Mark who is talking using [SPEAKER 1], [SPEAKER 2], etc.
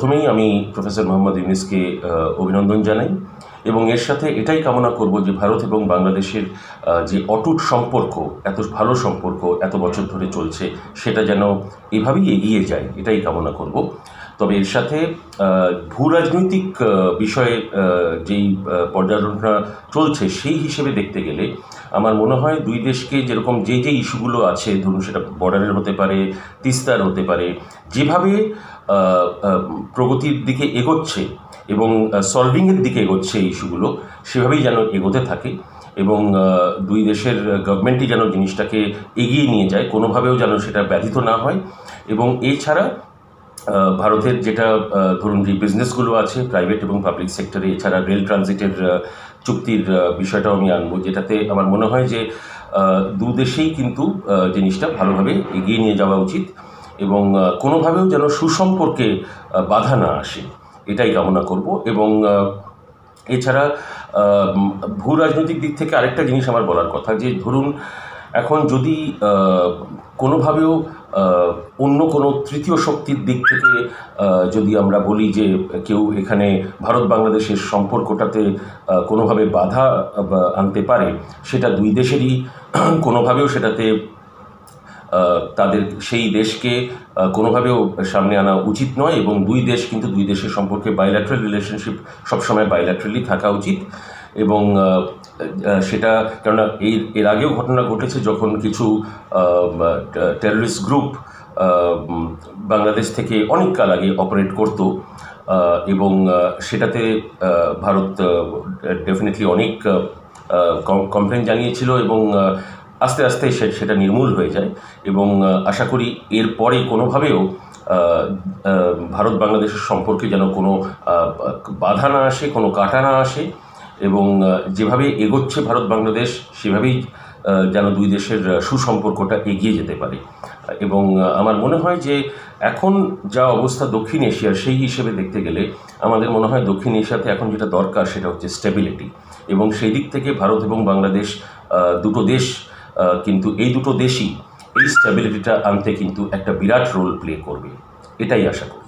[SPEAKER 1] প্রথমেই আমি প্রফেসর মোহাম্মদ ইউনূসকে অভিনন্দন জানাই এবং এর সাথে এটাই কামনা করব যে ভারত এবং বাংলাদেশের যে অটুট সম্পর্ক, এত ভালো সম্পর্ক এত বছর ধরে চলছে, সেটা যেন এভাবেই এগিয়ে যায়, এটাই কামনা করব। তবে এর সাথে ভূ রাজনৈতিক বিষয়ে যেই পর্যালোচনা চলছে সেই হিসেবে দেখতে গেলে আমার মনে হয় দুই দেশকে যেরকম যে ইস্যুগুলো আছে, ধরুন সেটা বর্ডারের হতে পারে, তিস্তার হতে পারে, যেভাবে প্রগতির দিকে এগোচ্ছে এবং সলভিংয়ের দিকে এগোচ্ছে এই ইস্যুগুলো, সেভাবেই যেন এগোতে থাকে এবং দুই দেশের গভর্নমেন্টই যেন জিনিসটাকে এগিয়ে নিয়ে যায়, কোনোভাবেও যেন সেটা ব্যাধিত না হয়। এবং এছাড়া ভারতের যেটা ধরুন যে বিজনেসগুলো আছে প্রাইভেট এবং পাবলিক সেক্টরে, এছাড়া রেল ট্রানজিটের চুক্তির বিষয়টাও আমি আনবো, যেটাতে আমার মনে হয় যে দু দেশেই কিন্তু জিনিসটা ভালোভাবে এগিয়ে নিয়ে যাওয়া উচিত এবং কোনোভাবেও যেন সুসম্পর্কে বাধা না আসে, এটাই কামনা করব। এবং এছাড়া ভূ রাজনৈতিক দিক থেকে আরেকটা জিনিস আমার বলার কথা, যে ধরুন এখন যদি কোনোভাবেও অন্য কোনো তৃতীয় শক্তির দিক থেকে যদি আমরা বলি যে কেউ এখানে ভারত বাংলাদেশের সম্পর্কটাতে কোনোভাবে বাধা আনতে পারে, সেটা দুই দেশেরই কোনোভাবেও সেটাতে তাদের সেই দেশকে কোনোভাবেও সামনে আনা উচিত নয় এবং দুই দেশ কিন্তু দুই দেশের সম্পর্কে বাইল্যাটারাল রিলেশনশিপ সবসময় বাইল্যাটারালি থাকা উচিত। এবং সেটা কেননা এর আগেও ঘটনা ঘটেছে যখন কিছু টেররিস্ট গ্রুপ বাংলাদেশ থেকে অনেক কাল আগে অপারেট করতো এবং সেটাতে ভারত ডেফিনেটলি অনেক কমপ্লেন জানিয়েছিল এবং আস্তে আস্তে সেটা নির্মূল হয়ে যায়। এবং আশা করি এরপরে কোনোভাবেও ভারত বাংলাদেশের সম্পর্কে যেন কোনো বাধা না আসে, কোনো কাটা না আসে এবং যেভাবে এগোচ্ছে ভারত বাংলাদেশ সেভাবেই যেন দুই দেশের সুসম্পর্কটা এগিয়ে যেতে পারে। এবং আমার মনে হয় যে এখন যা অবস্থা দক্ষিণ এশিয়ার, সেই হিসেবে দেখতে গেলে আমাদের মনে হয় দক্ষিণ এশিয়াতে এখন যেটা দরকার সেটা হচ্ছে স্টেবিলিটি, এবং সেই দিক থেকে ভারত এবং বাংলাদেশ দুটো দেশ কিন্তু এই দুটো দেশই এই স্টেবিলিটিটা আনতে কিন্তু একটা বিরাট রোল প্লে করবে, এটাই আশা করি।